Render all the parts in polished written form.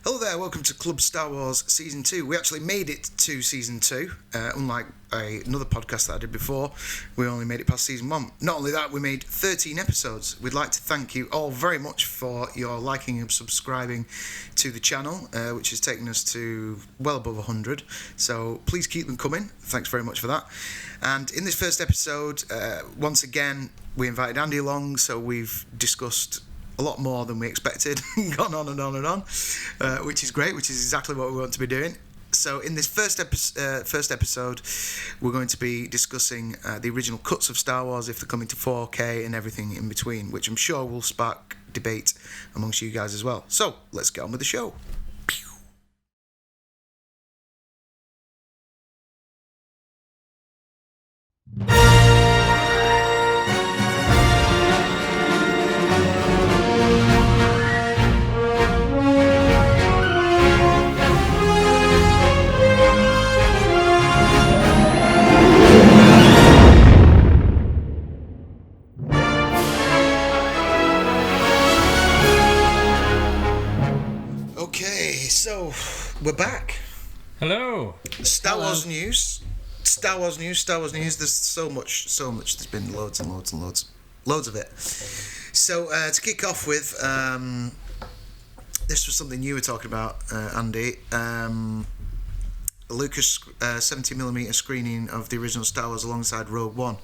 Hello there, welcome to Club Star Wars Season 2. We actually made it to Season 2, unlike another podcast that I did before. We only made it past Season 1. Not only that, we made 13 episodes. We'd like to thank you all very much for your liking and subscribing to the channel, which has taken us to well above 100. So please keep them coming. Thanks very much for that. And in this first episode, once again, we invited Andy along, so we've discussed a lot more than we expected, gone on and on and on, which is great, which is exactly what we want to be doing. So in this first episode, we're going to be discussing the original cuts of Star Wars, if they're coming to 4K and everything in between, which I'm sure will spark debate amongst you guys as well. So let's get on with the show. So, we're back. Hello. Star Wars news. There's so much. There's been loads of it. So, to kick off with, this was something you were talking about, Andy. Lucas 70mm screening of the original Star Wars alongside Rogue One.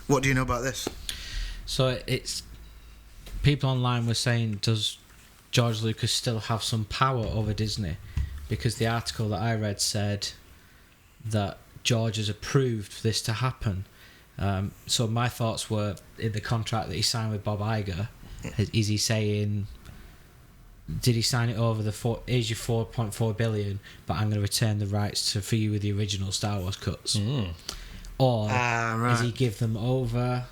What do you know about this? So, it's people online were saying, does George Lucas still have some power over Disney, because the article that I read said that George has approved for this to happen. So my thoughts were, in the contract that he signed with Bob Iger, is he saying, did he sign it over here's your 4.4 billion, but I'm going to return the rights for you with the original Star Wars cuts? Or does he give them over,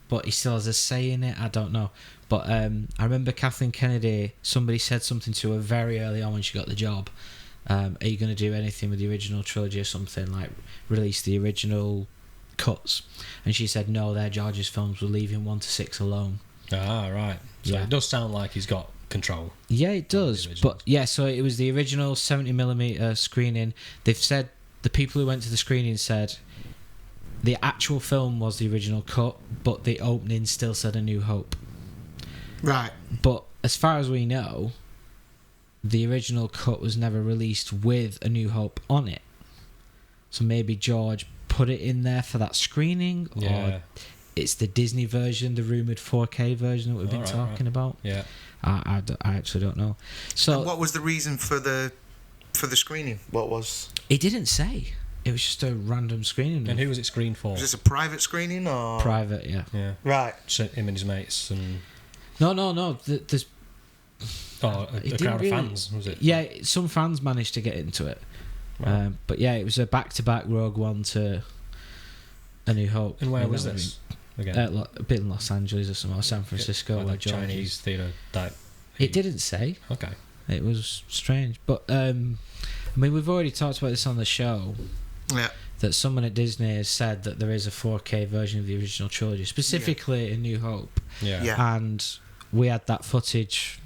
but he still has a say in it? I don't know. But I remember Kathleen Kennedy, somebody said something to her very early on when she got the job. Are you going to do anything with the original trilogy or something, like release the original cuts? And she said no, they're George's films, we're leaving 1 to 6 alone. Ah, right. So Yeah. It does sound like he's got control. Yeah, it does. But yeah, so it was the original 70mm screening. They've said, the people who went to the screening said the actual film was the original cut, but the opening still said A New Hope. Right. But as far as we know, the original cut was never released with A New Hope on it. So maybe George put it in there for that screening, or it's the Disney version, the rumoured 4K version that we've been talking about. Yeah. I actually don't know. So and what was the reason for the screening? What was? It didn't say. It was just a random screening. And who was it screened for? Was this a private screening or Private, yeah. Yeah. Right. So him and his mates and... No. There's... Oh, a crowd of fans, was it? Yeah, some fans managed to get into it. Wow. But yeah, it was a back-to-back Rogue One to A New Hope. And where was this? Again? A bit in Los Angeles or somewhere, San Francisco. Like a Chinese theatre type. It didn't say. Okay. It was strange. But, I mean, we've already talked about this on the show. Yeah. That someone at Disney has said that there is a 4K version of the original trilogy, specifically A New Hope. Yeah. And we had that footage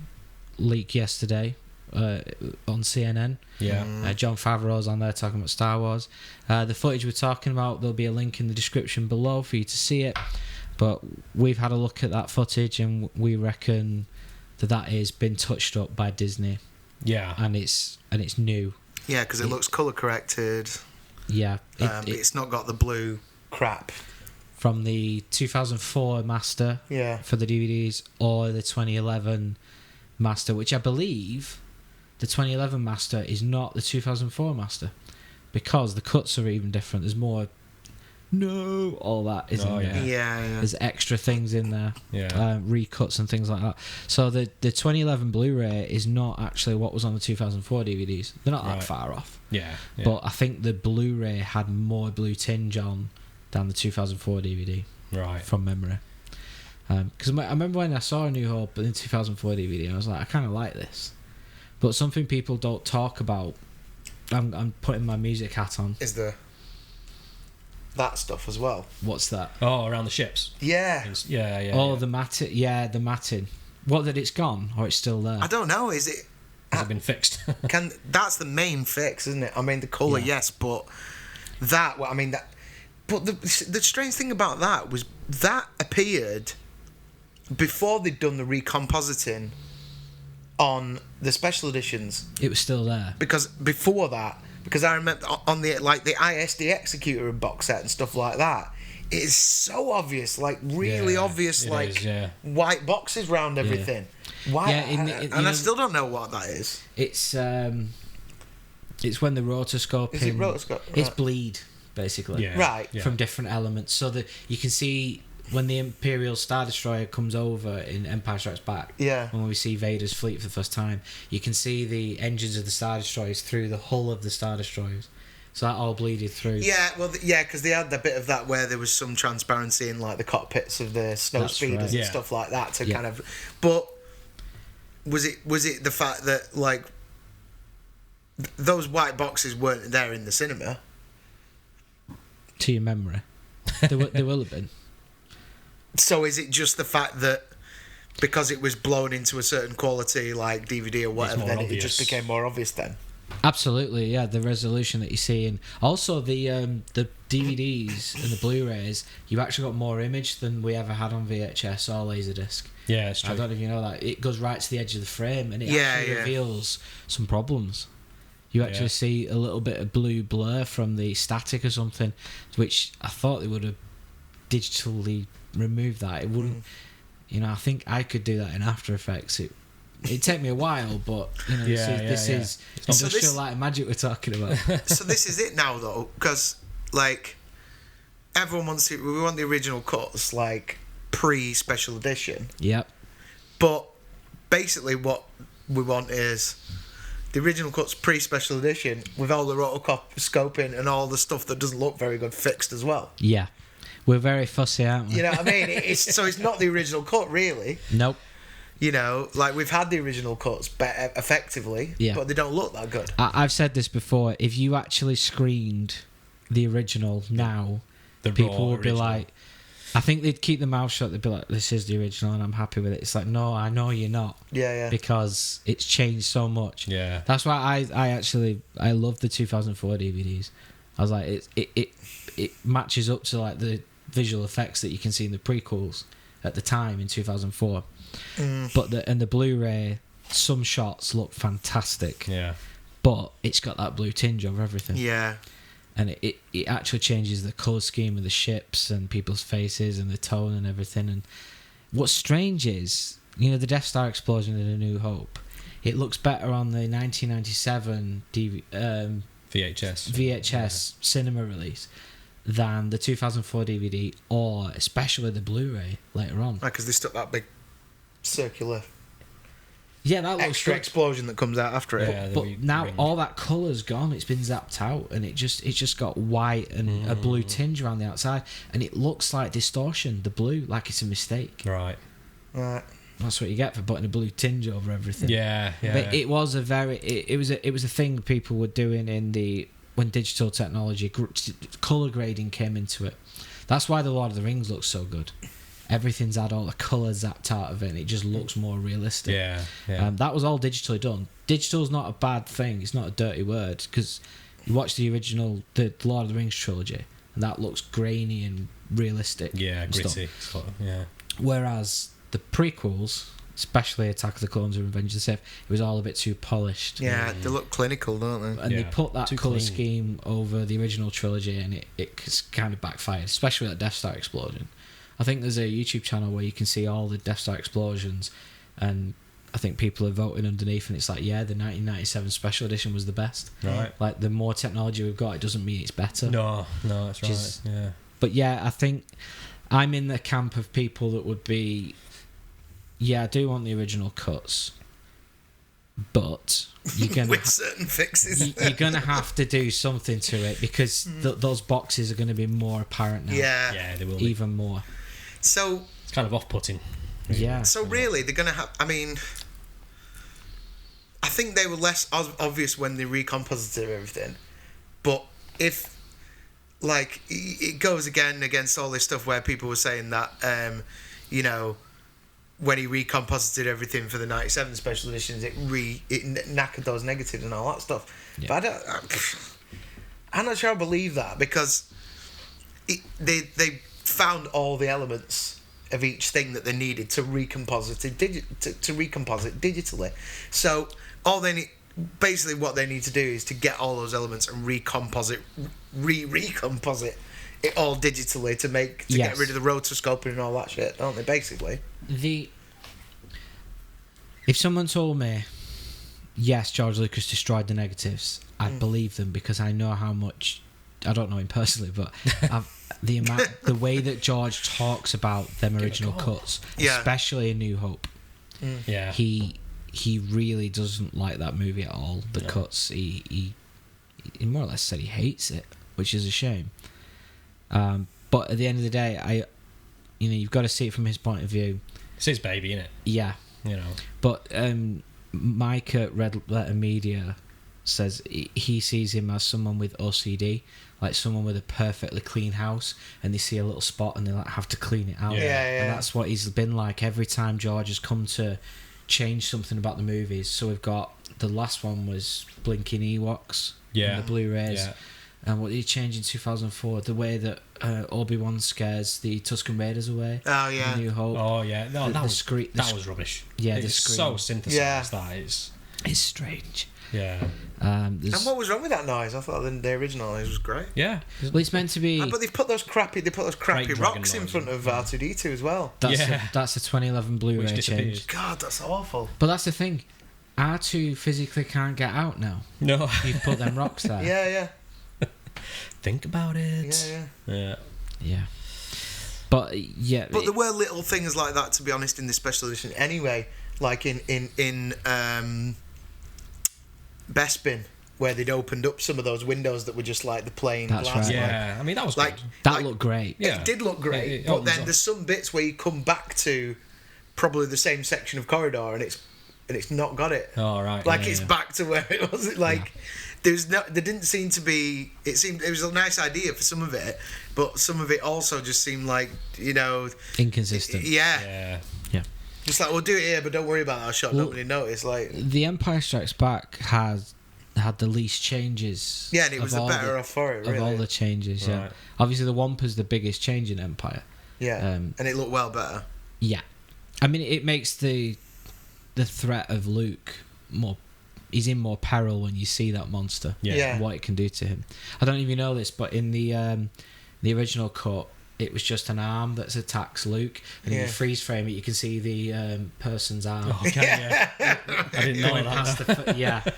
leak yesterday on CNN. Yeah. Jon Favreau's on there talking about Star Wars. The footage we're talking about, there'll be a link in the description below for you to see it. But we've had a look at that footage, and we reckon that has been touched up by Disney. Yeah. And it's new. Yeah, because it looks colour corrected. Yeah. It's not got the blue crap. From the 2004 master for the DVDs, or the 2011 master, which I believe the 2011 master is not the 2004 master, because the cuts are even different. There's more all that is in there. Yeah. There's extra things in there, Yeah. recuts and things like that. So the 2011 Blu-ray is not actually what was on the 2004 DVDs. They're not that far off. Yeah. But I think the Blu-ray had more blue tinge on than the 2004 DVD. Right. From memory. Because I remember when I saw A New Hope in the 2004 DVD, I was like, I kind of like this. But something people don't talk about, I'm putting my music hat on. Is the that stuff as well? What's that? Oh, around the ships. Yeah. Yeah. Oh, the matting. Yeah, the matting. What, that it's gone or it's still there? I don't know. Is it? Has it been fixed? That's the main fix, isn't it? I mean, the colour, yes, but that. Well, I mean that. But the strange thing about that was that appeared before they'd done the recompositing on the special editions. It was still there. Because before that, because I remember on the ISD Executor box set and stuff like that, it is so obvious, like really obvious, like white boxes round everything. Why? And I still don't know what that is. It's when the rotoscope. Is it rotoscope? It's Right. bleed, basically. Yeah. Right. Yeah. From different elements, so that you can see when the Imperial Star Destroyer comes over in Empire Strikes Back. Yeah. When we see Vader's fleet for the first time, you can see the engines of the Star Destroyers through the hull of the Star Destroyers. So that all bleeded through. Yeah, well, because they had a bit of that where there was some transparency in like the cockpits of the snow That's speeders right. and stuff like that to Yeah. kind of. But was it the fact that like those white boxes weren't there in the cinema? To your memory, they will have been. So is it just the fact that because it was blown into a certain quality, like DVD or whatever, more then it obvious. just became more obvious then? Absolutely, yeah. The resolution that you see, and also the DVDs and the Blu-rays, you actually got more image than we ever had on VHS or Laserdisc. Yeah, it's true. I don't know if you know that. It goes right to the edge of the frame, and it Yeah, actually yeah. reveals some problems. You actually see a little bit of blue blur from the static or something, which I thought they would have digitally removed that. It wouldn't. You know, I think I could do that in After Effects. It'd take me a while, but you know, this is industrial light and magic we're talking about. So this is it now, though, because like everyone wants it. We want the original cuts, like pre-special edition. Yep. But basically, what we want is the original cuts pre-special edition with all the rotoscoping and all the stuff that doesn't look very good fixed as well. Yeah. We're very fussy, aren't we? You know what I mean? So it's not the original cut, really. Nope. You know, like we've had the original cuts effectively, but they don't look that good. I've said this before. If you actually screened the original now, The people raw would be original. like, I think they'd keep their mouth shut. They'd be like, this is the original and I'm happy with it. It's like, no, I know you're not. Yeah. Because it's changed so much. Yeah. That's why I love the 2004 DVDs. I was like, it matches up to like the visual effects that you can see in the prequels at the time in 2004. But the Blu-ray, some shots look fantastic. Yeah. But it's got that blue tinge over everything. Yeah. And it actually changes the colour scheme of the ships and people's faces and the tone and everything. And what's strange is, you know, the Death Star explosion in A New Hope, it looks better on the 1997 VHS cinema release than the 2004 DVD or especially the Blu-ray later on. Because they stuck that big circular Yeah, that looks extra good. explosion that comes out after it. Yeah, the But wee now ring. all that colour's gone. It's been zapped out, and it's just got white and a blue tinge around the outside, and it looks like distortion. The blue, like it's a mistake. Right. Right. That's what you get for putting a blue tinge over everything. Yeah. But it was it was a thing people were doing when digital technology colour grading came into it. That's why the Lord of the Rings looks so good. Everything's had all the colours zapped out of it, and it just looks more realistic. Yeah. That was all digitally done. Digital's not a bad thing. It's not a dirty word, because you watch the original, the Lord of the Rings trilogy, and that looks grainy and realistic. Yeah, and stuff. gritty. Sort of, yeah. Whereas the prequels, especially Attack of the Clones and Revenge of the Sith, it was all a bit too polished. Yeah, they look clinical, don't they? And they Yeah, put that too colour clean. scheme over the original trilogy, and it's kind of backfired, especially that Death Star explosion. I think there's a YouTube channel where you can see all the Death Star explosions, and I think people are voting underneath, and it's like, yeah, the 1997 special edition was the best. Right. Like, the more technology we've got, it doesn't mean it's better. No, that's Which right. is- Yeah. But yeah, I think I'm in the camp of people that would be, yeah, I do want the original cuts, but you're gonna With certain fixes. you're gonna have to do something to it, because those boxes are going to be more apparent now. Yeah. Yeah, they will be. Even more. So It's kind of off-putting. Yeah. So really, they're going to have... I mean, I think they were less obvious when they recomposited everything. But if, like, it goes again against all this stuff where people were saying that, you know, when he recomposited everything for the '97 special editions, it knackered those negatives and all that stuff. Yeah. But I'm not sure I believe that, because they found all the elements of each thing that they needed to recomposite it digitally. So all they need, basically what they need to do is to get all those elements and recomposite it all digitally to get rid of the rotoscoping and all that shit, don't they? Basically, if someone told me, yes, George Lucas destroyed the negatives, I'd believe them, because I know how much. I don't know him personally, but the way that George talks about them original cuts, especially in New Hope, he really doesn't like that movie at all. The cuts, he more or less said he hates it, which is a shame. But at the end of the day, you've got to see it from his point of view. It's his baby, isn't it? Yeah, But Mike at Red Letter Media says he sees him as someone with OCD, like someone with a perfectly clean house, and they see a little spot and they have to clean it out. And that's what he's been like every time George has come to change something about the movies. So we've got, the last one was Blinking Ewoks, the Blu-rays. And what did he change in 2004? The way that Obi-Wan scares the Tusken Raiders away. Oh yeah. New Hope. Oh yeah. No, that was rubbish. Yeah, it's so synthesized. That is. It's strange. Yeah. And what was wrong with that noise? I thought the original noise was great. Yeah. Well, it's meant to be. But they've put those crappy rocks in front of R2D2 as well. That's a 2011 Blu-ray change. God, that's awful. But that's the thing. R2 physically can't get out now. No. You've put them rocks there. Yeah. Think about it. Yeah. But there were little things like that, to be honest, in the special edition anyway. Like in Bespin, where they'd opened up some of those windows that were just like the plain glass. Right. Yeah, I mean that was like good. That looked great. Yeah. It did look great, but then there's some bits where you come back to probably the same section of corridor and it's not got it. Oh right. Like it's back to where it was. Like there didn't seem to be. It was a nice idea for some of it, but some of it also just seemed like inconsistent. Yeah. Just like, we'll do it here, but don't worry about our shot. Nobody noticed. Like The Empire Strikes Back had the least changes. Yeah, and it was the better off for it. Really. Of all the changes, right. Obviously, the Wampa's the biggest change in Empire. Yeah, and it looked well better. Yeah, I mean, it makes the threat of Luke more. He's in more peril when you see that monster. Yeah. And what it can do to him. I don't even know this, but in the original cut, it was just an arm that attacks Luke, and you freeze frame it, you can see the person's arm. Oh, okay, I didn't know that.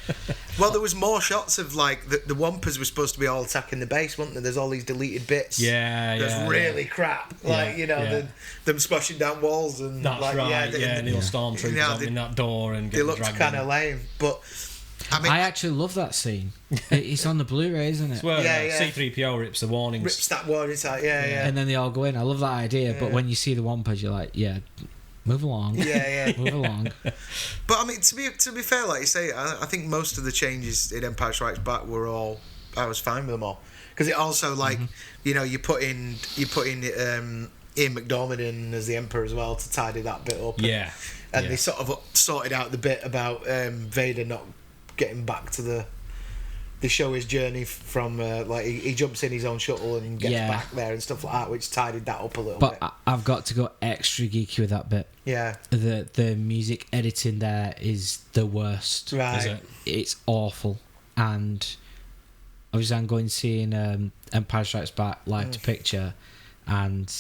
Well, there was more shots of like the Wampas were supposed to be all attacking the base, weren't there? There's all these deleted bits. That's really crap. Like them smashing down walls and that's like right. And the stormtroopers opening that door and they getting looked kind of lame, but. I mean, I actually love that scene. It's on the Blu-ray, isn't it? Where C-3PO rips the warnings. Rips that warning out, And then they all go in. I love that idea, but when you see the Wampas, you're like, move along. Move along. But I mean, to be fair, like you say, I think most of the changes in Empire Strikes Back I was fine with them all, because it also like you put in Ian McDiarmid in as the Emperor as well to tidy that bit up. And they sort of sorted out the bit about Vader not getting back to the show his journey from like he jumps in his own shuttle and gets back there and stuff like that, which tidied that up a little bit. But I've got to go extra geeky with that bit. The music editing there is the worst. Right. Is it? It's awful. And obviously I'm going seeing Empire Strikes Back live to picture, and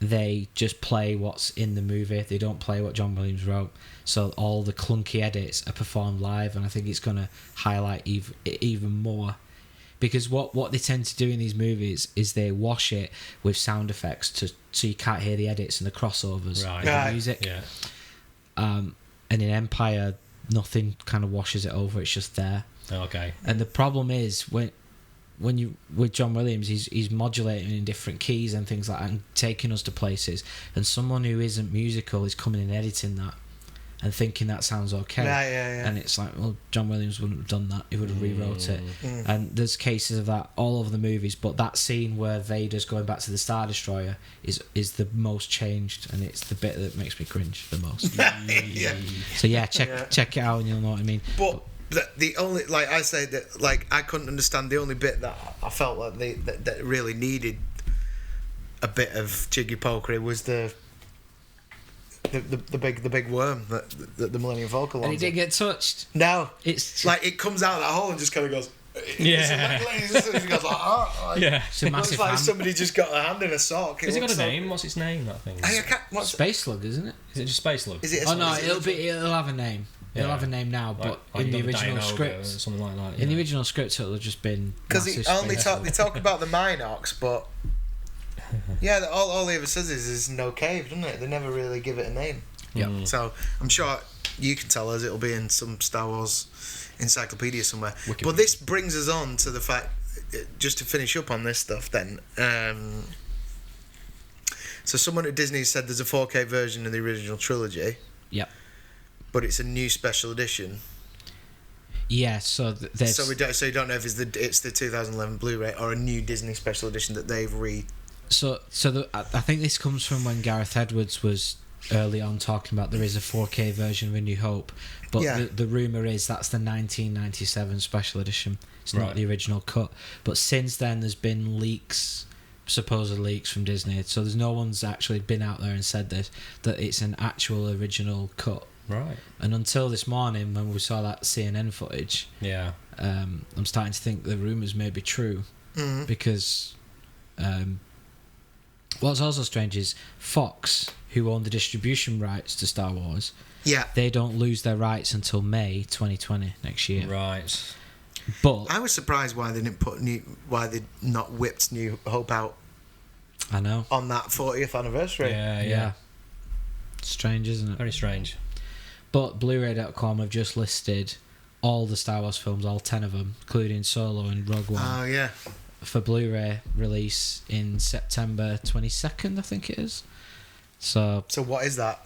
they just play what's in the movie. They don't play what John Williams wrote. So all the clunky edits are performed live, and I think it's going to highlight even more. Because what they tend to do in these movies is they wash it with sound effects so you can't hear the edits and the crossovers with the music. And in Empire, nothing kind of washes it over. It's just there. Okay. And the problem is when you with John Williams, he's modulating in different keys and things like that, and taking us to places. And someone who isn't musical is coming and editing that, and thinking that sounds okay. Yeah. And it's like, well, John Williams wouldn't have done that. He would have rewrote it. And there's cases of that all over the movies. But that scene where Vader's going back to the Star Destroyer is the most changed, and it's the bit that makes me cringe the most. Yeah. So yeah, check it out, and you'll know what I mean. But the only, like I say, that like I couldn't understand the only bit that I felt like that really needed a bit of jiggy pokery was the big worm that the Millennium Falcon. And it didn't get touched. No, It's like it comes out of that hole and just kind of goes. Yeah. It goes like, oh, Yeah. It's a It looks massive like hand. somebody just got a hand in a sock. Has it got a name? What's its name, that thing? What's Space Slug, isn't it? Is it just Space Lug? Is it? Oh no, it'll have a name. It'll have a name now, but Like in the you've got original Dianoga script, or something like that. in the original script, it'll have just been because massive they space. talk about the Minox, but yeah, all he ever says is no cave, doesn't it? They never really give it a name. Yeah. So I'm sure you can tell us it'll be in some Star Wars encyclopedia somewhere. Wikipedia. But this brings us on to the fact, just to finish up on this stuff then. So someone at Disney said there's a 4K version of the original trilogy. Yep. But it's a new special edition. Yeah, so there's... So you don't know if it's the 2011 Blu-ray or a new Disney special edition that they've I think this comes from when Gareth Edwards was early on talking about there is a 4K version of A New Hope, but the rumour is that's the 1997 special edition. It's not the original cut. But since then there's been supposed leaks from Disney, so there's no one's actually been out there and said this, that it's an actual original cut. Right. And until this morning when we saw that CNN footage, I'm starting to think the rumours may be true, because what's also strange is Fox, who own the distribution rights to Star Wars, they don't lose their rights until May 2020 next year. Right. But I was surprised why they didn't why they not whipped New Hope out. I know on that 40th anniversary. Yeah. Strange, isn't it? Very strange. But Blu-ray.com have just listed all the Star Wars films, all 10 of them, including Solo and Rogue One. Oh yeah. For Blu-ray release in September 22nd, I think it is. So what is that?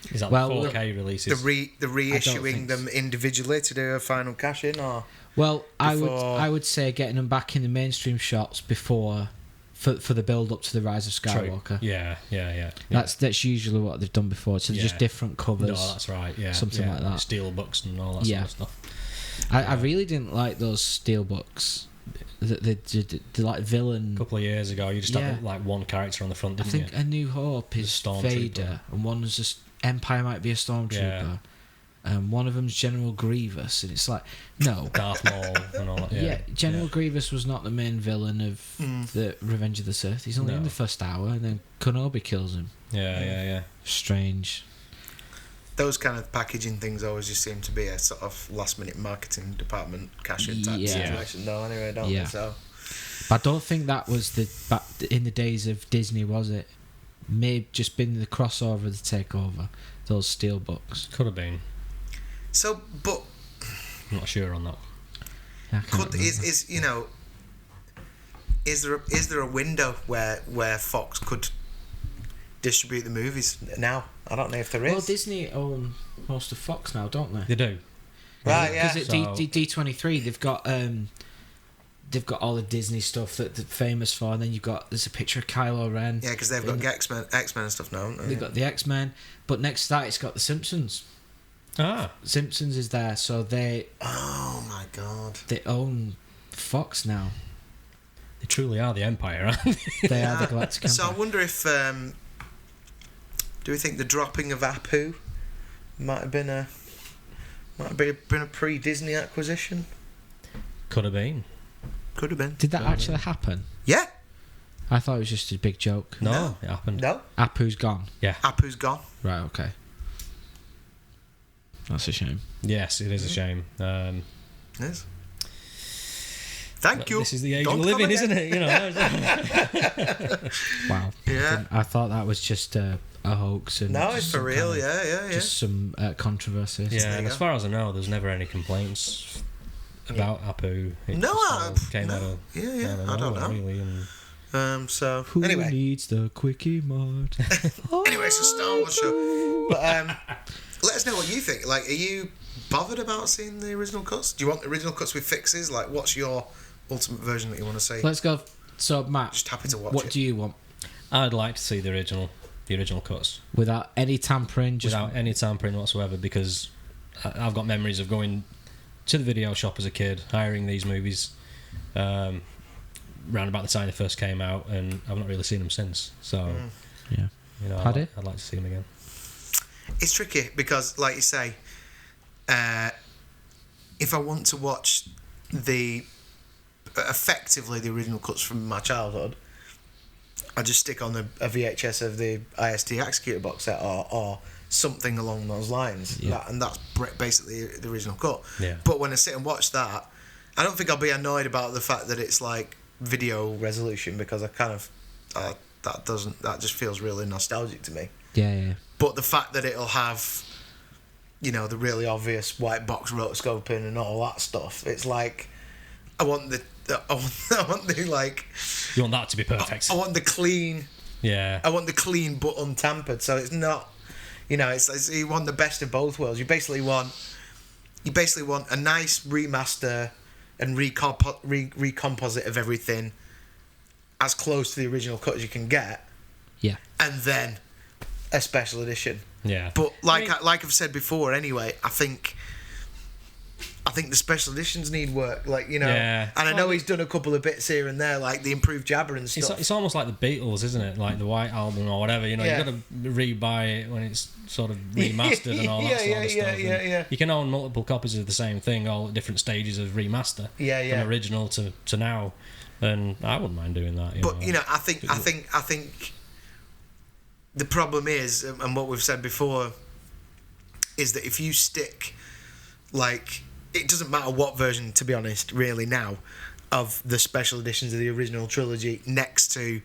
Is that the 4K releases? The reissuing them individually to do a final cash in, or? Well, I would say getting them back in the mainstream shops before for the build up to the Rise of Skywalker. True. Yeah. That's usually what they've done before. So just different covers. No, that's right. Yeah, something like that. Steel books and all that sort of stuff. I really didn't like those steel books. The like villain. A couple of years ago, you just had like one character on the front, didn't you? I think A New Hope is Vader, and one's just Empire might be a stormtrooper. One of them's General Grievous, and it's like, no. Darth Maul and all that. Yeah, General Grievous was not the main villain of the Revenge of the Sith. He's only in the first hour, and then Kenobi kills him. Yeah. Strange. Those kind of packaging things always just seem to be a sort of last-minute marketing department cash-in type situation. No, anyway, don't think so. But I don't think that was in the days of Disney, was it? May have just been the crossover, the takeover, those steel books. Could have been. So, but I'm not sure on that. Is there a window where Fox could distribute the movies now? I don't know if there is. Well, Disney own most of Fox now, don't they? They do. Right, yeah. Because at D23 they've got all the Disney stuff that they're famous for, and then there's a picture of Kylo Ren. Yeah, because they've got X-Men and stuff now, haven't they? They've got the X-Men, but next to that it's got the Simpsons. Simpsons is there, so they... Oh my god. They own Fox now. They truly are the Empire, aren't they? They are the Galactic Empire. So I wonder if... do we think the dropping of Apu might have been a pre-Disney acquisition? Could have been. Could have been. Did that actually happen? Yeah. I thought it was just a big joke. No, it happened. No. Apu's gone. Yeah. Apu's gone. Right, okay. That's a shame. Yes, it is a shame. Yes. Thank you. This is the age Don't we live come in, isn't again. it? You know. Wow. Yeah. I thought that was just a hoax. And No, just it's for some real. kind of- Yeah. Just some controversy. Yeah, There and you as go. far as I know, there's never any complaints about Apu. It No, just all came no. out of Yeah. I don't know. really. And So Who anyway, needs the quickie mod? anyway, it's a Star Wars show. But Let us know what you think. Like, are you bothered about seeing the original cuts? Do you want the original cuts with fixes? Like, what's your ultimate version that you want to see? Let's go. So, Matt, Just happy to watch what it. do you want? I'd like to see the original cuts Without any tampering, just without any tampering whatsoever, because I've got memories of going to the video shop as a kid, hiring these movies round about the time they first came out, and I've not really seen them since. So, yeah. you know, Paddy? I'd like to see them again. It's tricky because, like you say, if I want to watch effectively the original cuts from my childhood, I just stick on a VHS of the IST Executor box set or something along those lines. Yeah. And that's basically the original cut. Yeah. But when I sit and watch that, I don't think I'll be annoyed about the fact that it's like video resolution, because I kind of that just feels really nostalgic to me. Yeah. But the fact that it'll have, you know, the really obvious white box rotoscoping and all that stuff, it's like I want the like. You want that to be perfect. I want the clean. Yeah. I want the clean but untampered. So it's not, you know, it's you want the best of both worlds. You basically want a nice remaster and recomposite of everything, as close to the original cut as you can get. Yeah. And then a special edition. Yeah. But like I've said before, anyway, I think the special editions need work, like, you know. Yeah. And I know he's done a couple of bits here and there, like the improved jabber and stuff. It's almost like the Beatles, isn't it? Like the White Album or whatever. You know, Yeah. you've got to rebuy it when it's sort of remastered and all that sort of stuff. Yeah. You can own multiple copies of the same thing, all at different stages of remaster. Yeah. From original to now, and I wouldn't mind doing that. But you know, I think the problem is, and what we've said before, is that if you stick, like, it doesn't matter what version, to be honest, really now, of the special editions of the original trilogy next to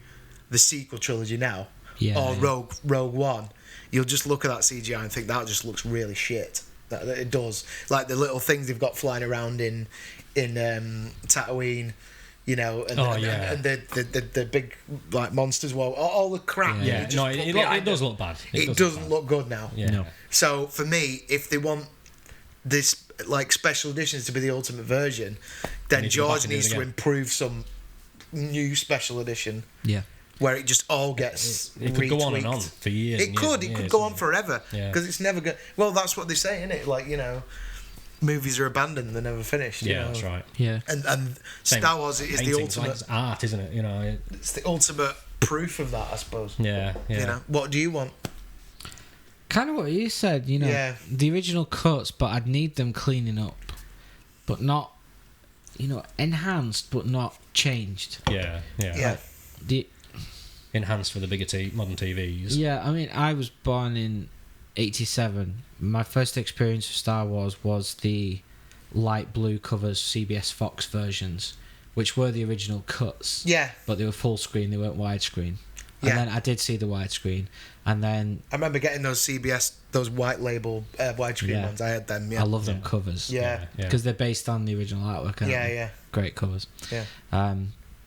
the sequel trilogy now, or Rogue One, you'll just look at that CGI and think that just looks really shit. That it does. Like the little things they've got flying around in Tatooine, you know, and the big like monsters, well, all the crap. Yeah, no, it does look bad. It doesn't look good now. Yeah. No. So for me, if they want this like special editions to be the ultimate version, then George needs to improve some new special edition. Yeah. Where it just all gets It could go on and on for years. It could go on forever, because it's never good. Well, that's what they say, isn't it? Like, you know, movies are abandoned; they're never finished. Yeah, you know? that's right. Yeah. And Star Wars is the Paintings, ultimate. like it's art, isn't it? You know. It's the ultimate proof of that, I suppose. Yeah. You know, what do you want? Kind of what you said, you know. Yeah. The original cuts, but I'd need them cleaning up, but not, you know, enhanced, but not changed. Yeah. Yeah. Enhanced for the bigger modern TVs. Yeah, I mean, I was born in 87. My first experience of Star Wars was the light blue covers CBS Fox versions, which were the original cuts. Yeah. But they were full screen, they weren't widescreen. And Yeah. then I did see the widescreen, and then I remember getting those CBS, those white label widescreen ones. I had them. Yeah. I love them covers. Yeah. Because they're based on the original artwork. Aren't they? Yeah. Great covers. Yeah.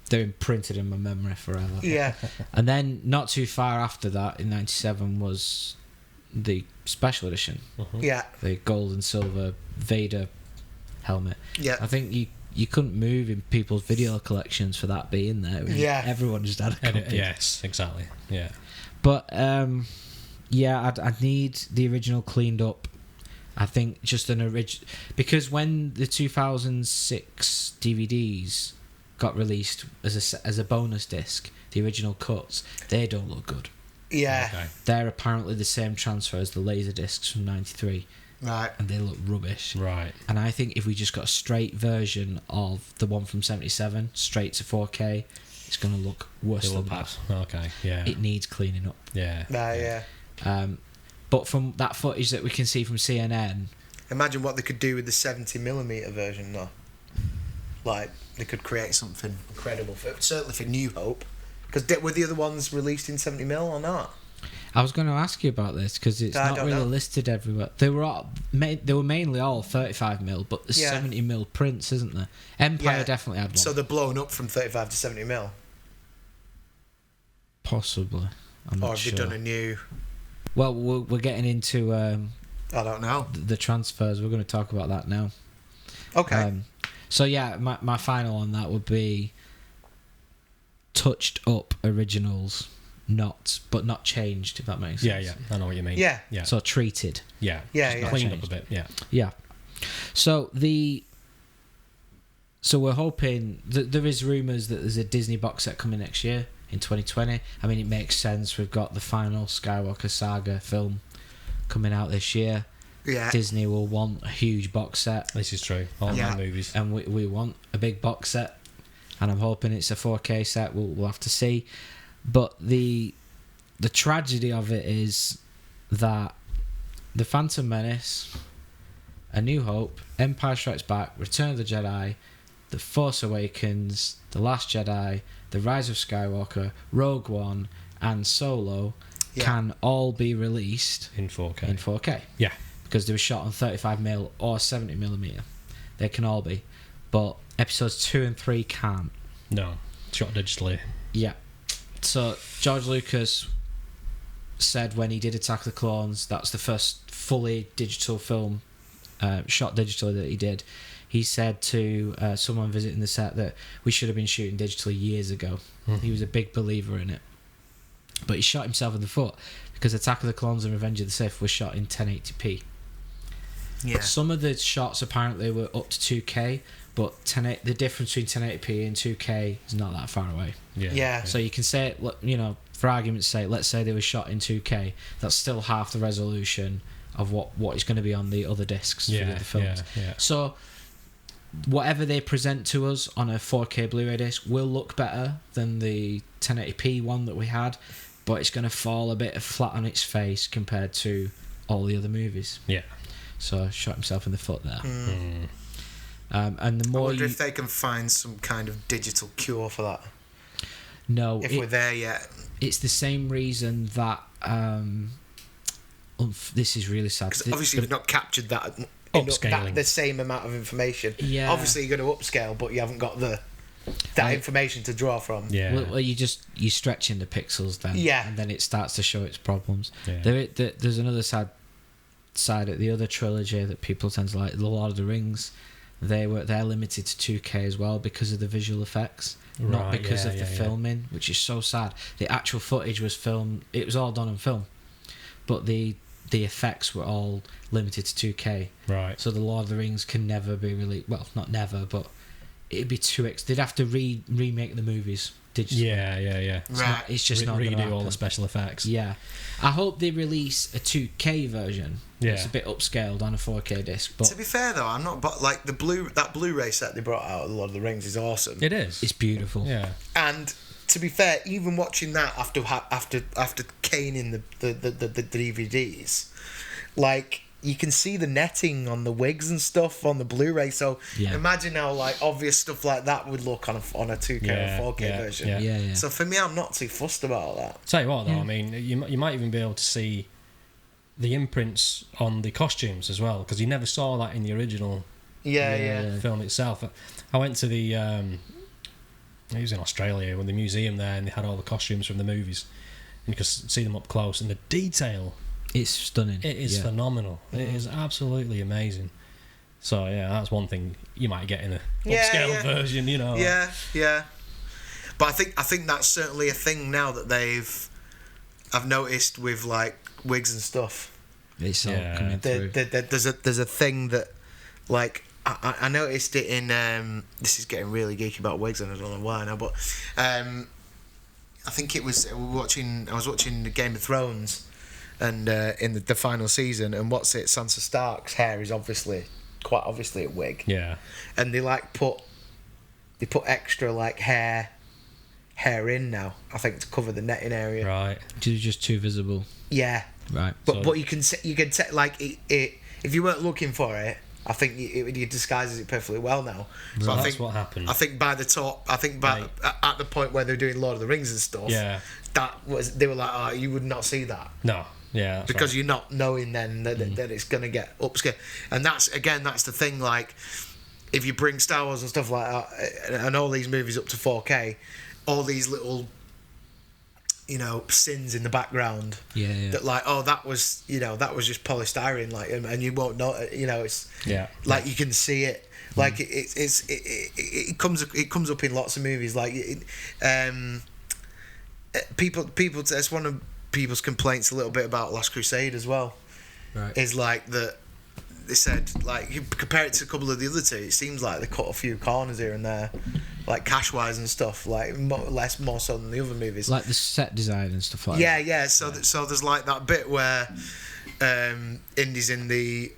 They're imprinted in my memory forever. Yeah. And then not too far after that, in 97, was the special edition. Yeah. The gold and silver Vader helmet. Yeah. I think you couldn't move in people's video collections for that being there. Yeah. Everyone just had a copy. Yes, exactly. Yeah. But I'd need the original cleaned up. I think just an original, because when the 2006 DVDs got released as a bonus disc, the original cuts, they don't look good. Yeah. Okay. They're apparently the same transfer as the laser discs from 93, Right. and they look rubbish. Right. And I think if we just got a straight version of the one from 77 straight to 4K, it's going to look worse than that. Okay. Yeah. It needs cleaning up. Yeah. Yeah. But from that footage that we can see from CNN, Imagine what they could do with the 70mm version, though. Like, they could create something incredible, certainly for New Hope. Because were the other ones released in 70mm or not? I was going to ask you about this because it's I not don't really know. listed everywhere. They were mainly all 35mm, but there's Yeah. 70mm prints, isn't there? Empire Yeah. definitely had one. So they're blown up from 35 to 70mm? Possibly. I'm Or not have sure. they done a new... Well, we're getting into I don't know. the transfers. We're going to talk about that now. Okay. So yeah, my final on that would be touched up originals, but not changed. If that makes sense. Yeah, I know what you mean. Yeah. So treated. Yeah. Yeah, Just yeah. cleaned Changed. up a bit. Yeah. Yeah. So we're hoping that there is rumours that there's a Disney box set coming next year in 2020. I mean, it makes sense. We've got the final Skywalker saga film coming out this year. Yeah. Disney will want a huge box set, This is true. All Yeah. my movies. and we want a big box set. And I'm hoping it's a 4K set. We'll have to see. But the tragedy of it is that The Phantom Menace, A New Hope, Empire Strikes Back, Return of the Jedi, The Force Awakens, The Last Jedi, The Rise of Skywalker, Rogue One, and Solo can all be released In 4K. in 4K. Yeah. Because they were shot on 35mm or 70mm. They can all be. But episodes 2 and 3 can't. No. Shot digitally. Yeah. So George Lucas said when he did Attack of the Clones, that's the first fully digital film shot digitally that he did. He said to someone visiting the set that we should have been shooting digitally years ago. He was a big believer in it. But he shot himself in the foot because Attack of the Clones and Revenge of the Sith was shot in 1080p. Yeah. Some of the shots apparently were up to 2K, but the difference between 1080p and 2K is not that far away. Yeah. So you can say, for argument's sake, let's say they were shot in 2K, that's still half the resolution of what is going to be on the other discs for the other films. Yeah. So whatever they present to us on a 4K Blu-ray disc will look better than the 1080p one that we had, but it's going to fall a bit flat on its face compared to all the other movies. Yeah. So shot himself in the foot there. Mm. And the I more wonder if they can find some kind of digital cure for that. no, If we're there yet. it's the same reason that this is really sad. Because obviously you've not captured that, Upscaling. the same amount of information. Yeah. Obviously you're going to upscale, but you haven't got that information to draw from. Yeah. Well, you stretching the pixels then, Yeah. and then it starts to show its problems. Yeah. There's another sad side at the other trilogy that people tend to like, The Lord of the Rings. They're limited to 2K as well because of the visual effects, not Right, because yeah, of the yeah. filming, which is so sad. The actual footage was filmed; it was all done on film, but the effects were all limited to 2K. Right. So the Lord of the Rings can never be released. Well, not never, but it'd be they'd have to remake the movies digitally. Yeah. Right. It's just not going to redo all happen. the special effects. Yeah, I hope they release a 2K version. Yeah. It's a bit upscaled on a 4K disc, but To be fair though, I'm not. But like that Blu-ray set they brought out of The Lord of the Rings is awesome. It is. it's beautiful. Yeah. And to be fair, even watching that after caning the DVDs, like you can see the netting on the wigs and stuff on the Blu-ray. So Yeah. imagine how like obvious stuff like that would look on a 2K Yeah, or 4K yeah, version. yeah. Yeah. So for me, I'm not too fussed about that. Tell you what, though, Yeah. I mean, you might even be able to see the imprints on the costumes as well, because you never saw that in the original Yeah. film itself. I went to the it was in Australia, with the museum there, and they had all the costumes from the movies, and you could see them up close, and the detail, It's stunning. it is Yeah. phenomenal. It is absolutely amazing. So yeah, that's one thing you might get in a Yeah, upscale yeah. version, you know. Yeah. But I think that's certainly a thing now that I've noticed with like wigs and stuff. It's all Yeah. coming through. There's a thing that like I noticed it in this is getting really geeky about wigs and I don't know why now, but I think it was I was watching the Game of Thrones and in the final season, and Sansa Stark's hair is quite obviously a wig, Yeah. and they put extra like hair in now, I think, to cover the netting area. Right. It's just too visible. Yeah, Right. but So- you can like it if you weren't looking for it, I think it disguises it perfectly well now. So Right. I That's think what happened. I think by at the point where they're doing Lord of the Rings and stuff, Yeah. they were like, oh, you would not see that. No. Yeah. That's Because right. you're not knowing then that it's going to get upscale. And that's the thing, like, if you bring Star Wars and stuff like that, and all these movies up to 4K, all these little sins in the background. Yeah. That like, oh, that was just polystyrene, like, and you won't know, it's like you can see it. Like it comes up in lots of movies. Like people. That's one of people's complaints a little bit about Last Crusade as well. Right. Is like that. They said, like, you compare it to a couple of the other two, it seems like they cut a few corners here and there, like cash wise and stuff, like more so than the other movies. Like the set design and stuff like that. Yeah. So there's like that bit where Indy's in the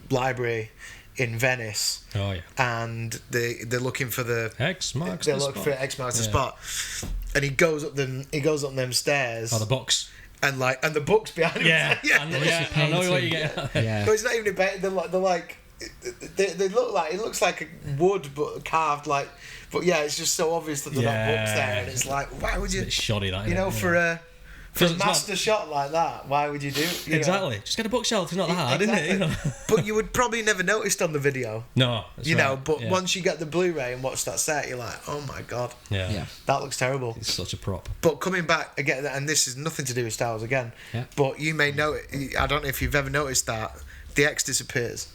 library in Venice. Oh yeah. And they're looking for the X marks they're the looking spot. for X marks the spot, and he goes up them stairs. Oh, the box. And the book's behind him. Yeah, I know what you get. Yeah. But it's not even a bit. They're like they look like, it looks like a wood but carved like. But yeah, it's just so obvious that they're not books there, and it's like, why would you? It's a bit shoddy, that. For a master shot like that, why would you do it? Exactly. Just get a bookshelf. It's not that hard, Exactly. isn't it? But you would probably never noticed on the video. No. That's right. But yeah. once you get the Blu-ray and watch that set, you're like, oh my god, Yeah. that looks terrible. It's such a prop. But coming back again, and this is nothing to do with Star Wars again, Yeah. but you may know it. I don't know if you've ever noticed that the X disappears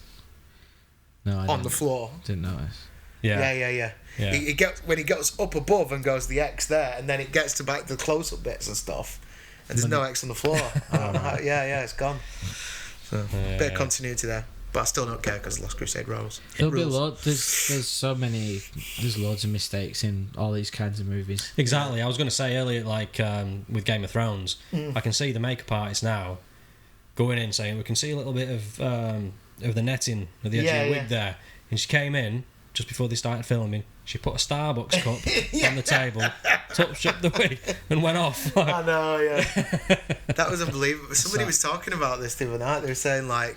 No, I on the floor. didn't notice. Yeah. Yeah. Yeah. He gets when he goes up above and goes the X there, and then it gets to back the close-up bits and stuff, and there's no X on the floor. I don't know how, it's gone. So bit of continuity there, but I still don't care because Last Crusade rules. There'll be there's so many. There's loads of mistakes in all these kinds of movies. Exactly. I was going to say earlier, like with Game of Thrones, I can see the makeup artists now going in saying we can see a little bit of the netting of the edge of the wig there, and she came in just before they started filming. She put a Starbucks cup on the table, touched up the wig, and went off. I know, yeah. That was unbelievable. Somebody was talking about this the other night. They were saying like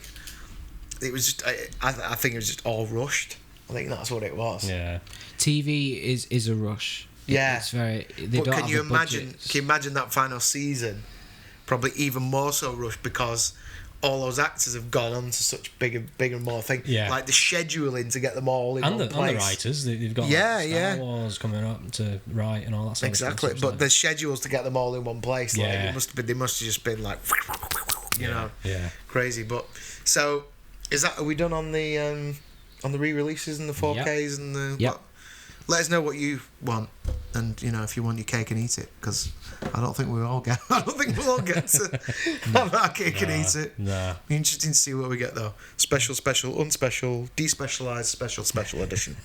it was just. I think it was just all rushed. I think that's what it was. Yeah. TV is a rush. Yeah. It's very. They But don't can have you the imagine? budgets. Can you imagine that final season? Probably even more so rushed because all those actors have gone on to such bigger and more things. Yeah. Like the scheduling to get them all in And one the place. writers, they've got Star Wars coming up to write and all that sort Exactly, of stuff. but the schedules to get them all in one place, like Yeah. they must have just been like, you know, Yeah. crazy. But so, are we done on the re-releases and the 4Ks and the? Yep. Let us know what you want, and if you want your cake and eat it, because I don't think we'll all get. I don't think we'll all get to have our cake and eat it. Nah. Be interesting to see what we get though. Special, unspecial, despecialized, special edition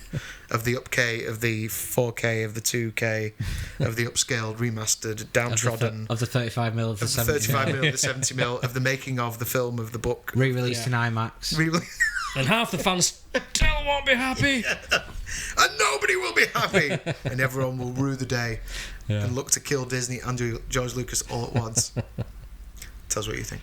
of the up K, of the 4K, of the 2K, of the upscaled, remastered, downtrodden, of the 35mm of the of the 70 35mm, the 70mm, of the making of the film of the book. re-released in IMAX. And half the fans still won't be happy. And nobody will be happy, and everyone will rue the day and look to kill Disney and George Lucas all at once. Tell us what you think.